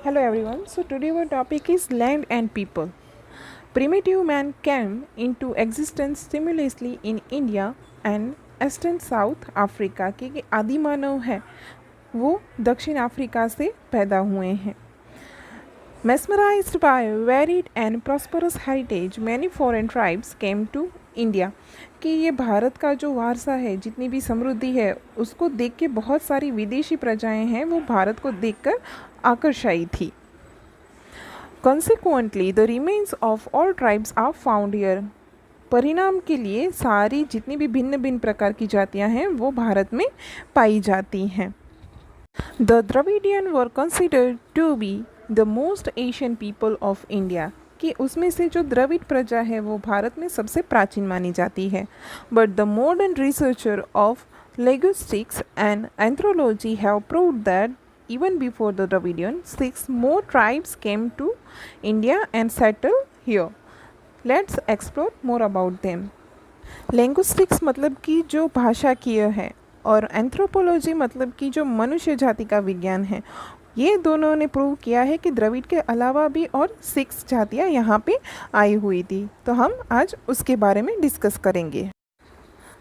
Hello everyone. So today our topic is land and people. Primitive man came into existence seamlessly in India and Eastern South Africa के आदि मानव है वो दक्षिण Africa से पैदा हुए हैं. Mesmerized by varied and prosperous heritage, many foreign tribes came to India. कि ये भारत का जो वारसा है, जितनी भी समृद्धि है, उसको देख के बहुत सारी विदेशी प्रजाएं हैं वो भारत को देखकर आकर्षित थी. Consequently, the remains of all tribes are found here. परिणाम के लिए सारी जितनी भी भिन्न भिन्न प्रकार की जातियां हैं वो भारत में पाई जाती हैं. The Dravidian were considered to be the most ancient people of India. कि उसमें से जो द्रविड़ प्रजा है वो भारत में सबसे प्राचीन मानी जाती है. But the modern researcher of linguistics and anthropology have proved that even before the Dravidian, 6 more tribes came to India and settled here. Let's explore more about them. Linguistics मतलब कि जो भाषाकीय है और एंथ्रोपोलॉजी मतलब कि जो मनुष्य जाति का विज्ञान है, ये दोनों ने प्रूव किया है कि द्रविड़ के अलावा भी और 6 जातियाँ यहाँ पे आई हुई थी. तो हम आज उसके बारे में डिस्कस करेंगे.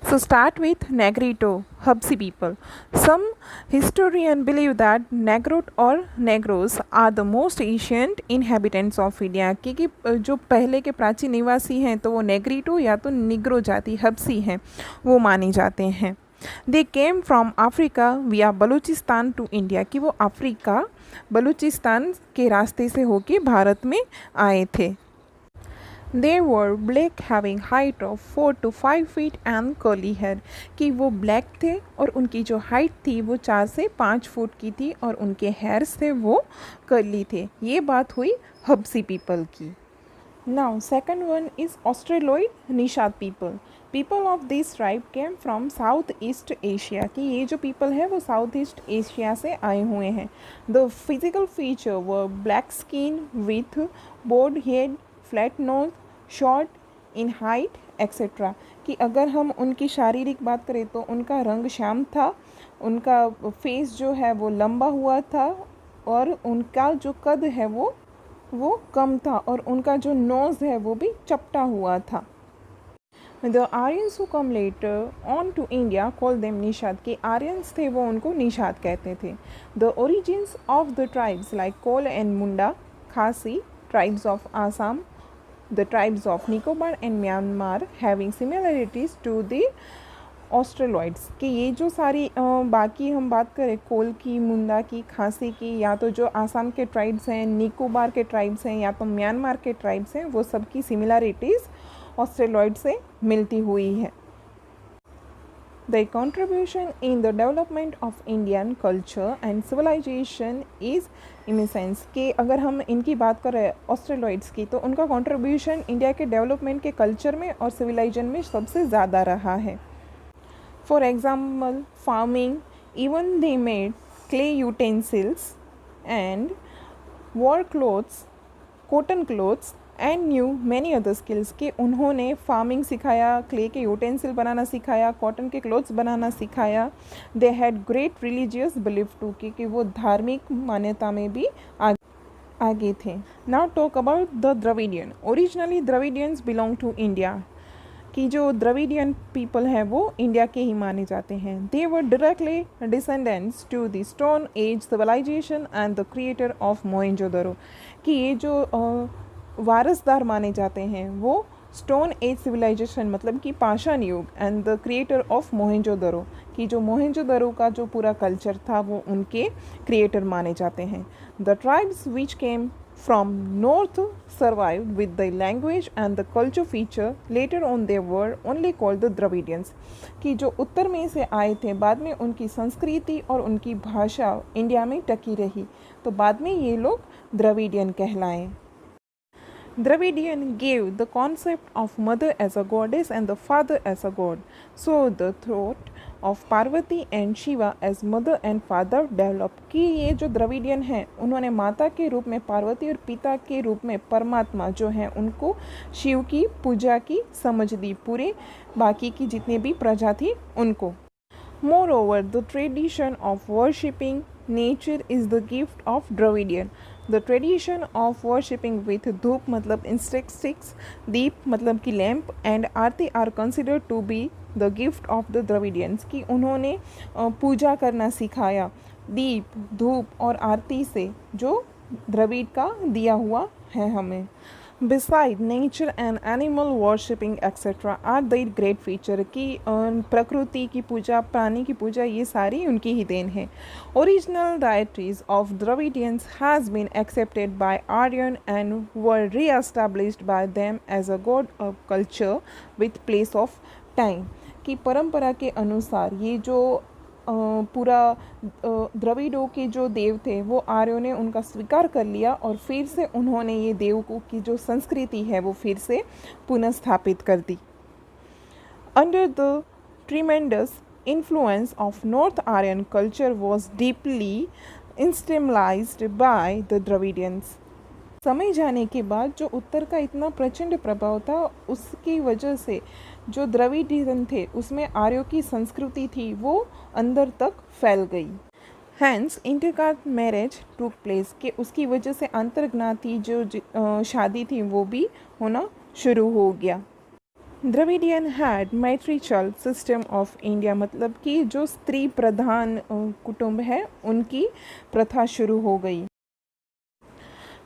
So start with Negrito, Hapsi people. Some historians believe that Negrot or Negros are the most ancient inhabitants of India. क्योंकि जो पहले के प्राचीन निवासी हैं तो वो नेग्रिटो या तो निग्रो जाति हब्सी हैं वो माने जाते हैं. They came from Africa via Balochistan to India. कि वो अफ्रीका बलूचिस्तान के रास्ते से होके भारत में आए थे. They were black having height of 4 to 5 feet and curly hair. कि वो ब्लैक थे और उनकी जो हाइट थी वो 4 से 5 फुट की थी और उनके हेयर्स थे वो कर्ली थे. ये बात हुई हब्सी पीपल की. Now second one is Australoid Nishat people. People of this tribe came from Southeast Asia. कि ये जो people है वो Southeast Asia से आए हुए हैं. The physical feature were black skin with broad head, flat nose, short in height etcetera. कि अगर हम उनकी शारीरिक बात करें तो उनका रंग श्याम था, उनका फेस जो है वो लंबा हुआ था और उनका जो कद है वो कम था और उनका जो नोज़ है वो भी चपटा हुआ था. The Aryans who come later on to India call them Nishad. के आर्यंस थे वो उनको निषाद कहते थे. The origins of the tribes like Kol and Munda, Khasi, tribes of Assam, the tribes of Nicobar and Myanmar having similarities to the Australoids. कि ये जो सारी बाकी हम बात करें कोल की, मुंडा की, खासी की, या तो जो आसाम के ट्राइब्स हैं, निकोबार के ट्राइब्स हैं, या तो म्यांमार के ट्राइब्स हैं, वो सब की सिमिलरिटीज़ ऑस्ट्रेलॉइड से मिलती हुई है. Their contribution in the development of Indian culture and civilization is immense. कि अगर हम इनकी बात करें ऑस्ट्रेलॉइड्स की तो उनका कंट्रीब्यूशन इंडिया के डेवलपमेंट के कल्चर में और सिविलाइजेशन में सबसे ज़्यादा रहा है. For example farming, even they made clay utensils and war clothes, cotton clothes and new many other skills. कि उन्होंने फार्मिंग सिखाया, क्ले के यूटेंसिल बनाना सिखाया, कॉटन के क्लोथ्स बनाना सिखाया. They had great religious belief too. कि वो धार्मिक मान्यता में भी आगे थे. Now talk about the Dravidian. Originally Dravidians belong to India. कि जो द्रविडियन पीपल हैं वो इंडिया के ही माने जाते हैं. They were directly descendants to the stone age civilization and the creator of Mohenjodaro. कि ये जो वारसदार माने जाते हैं वो स्टोन एज सिविलाइजेशन मतलब कि पाषाण युग and the creator of Mohenjodaro. कि जो मोहेंजोदड़ो का जो पूरा कल्चर था वो उनके क्रिएटर माने जाते हैं. The tribes which came from north survived with the language and the culture feature. Later on they were only called the Dravidians. कि जो उत्तर में से आए थे बाद में उनकी संस्कृति और उनकी भाषा इंडिया में टकी रही तो बाद में ये लोग द्रविडियन कहलाए. Dravidian gave the concept of mother as a goddess and the father as a god. So the thought of Parvati and Shiva as mother and father developed. कि ये जो द्रविडियन हैं उन्होंने माता के रूप में पार्वती और पिता के रूप में परमात्मा जो हैं उनको शिव की पूजा की समझ दी, पूरे बाकी की जितनी भी प्रजा थी उनको. Moreover, the tradition of worshipping nature is the gift of Dravidian. The tradition of worshipping with धूप मतलब insect sticks, दीप मतलब कि lamp and aarti are considered to be the gift of the Dravidians, कि उन्होंने पूजा करना सिखाया दीप धूप और आरती से, जो द्रविड़ का दिया हुआ है हमें. Beside nature and animal worshipping etc. are their great feature, कि प्रकृति की पूजा प्राणी की पूजा ये सारी उनकी ही देन है. Original deities of Dravidians has been accepted by Aryan and were re-established by them as a god of culture with place of time, कि परंपरा के अनुसार ये जो पूरा द्रविड़ों के जो देव थे वो आर्यों ने उनका स्वीकार कर लिया और फिर से उन्होंने ये देव की जो संस्कृति है वो फिर से पुनः स्थापित कर दी. Under the tremendous influence of North Aryan culture was deeply institutionalized by the Dravidians. समय जाने के बाद जो उत्तर का इतना प्रचंड प्रभाव था उसकी वजह से जो द्रविडियन थे उसमें आर्यों की संस्कृति थी वो अंदर तक फैल गई. Hence intercaste marriage took place, के उसकी वजह से अंतर्ज्ञाति जो शादी थी वो भी होना शुरू हो गया. Dravidian had matriarchal system of India, मतलब कि जो स्त्री प्रधान कुटुंब है उनकी प्रथा शुरू हो गई.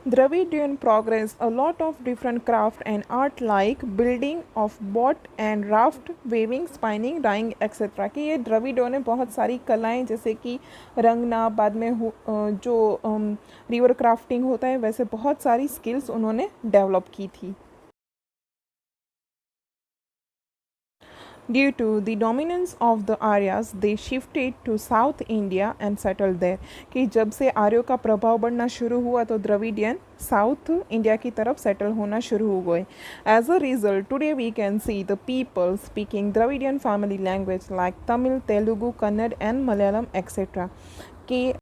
Dravidian progressed a lot of different craft and art like building of boat and raft, weaving, spinning, dyeing etc. कि ये द्रविडों ने बहुत सारी कलाएं जैसे कि रंगना, बाद में जो रिवर क्राफ्टिंग होता है वैसे बहुत सारी स्किल्स उन्होंने डेवलप की थी. Due to the dominance of the Aryas, they shifted to South India and settled there. कि जब से आर्यों का प्रभाव बढ़ना शुरू हुआ तो द्रविडियन साउथ इंडिया की तरफ सेटल होना शुरू हो गए. As a result, today we can see the people speaking Dravidian family language like Tamil, Telugu, Kannada and Malayalam etc. कि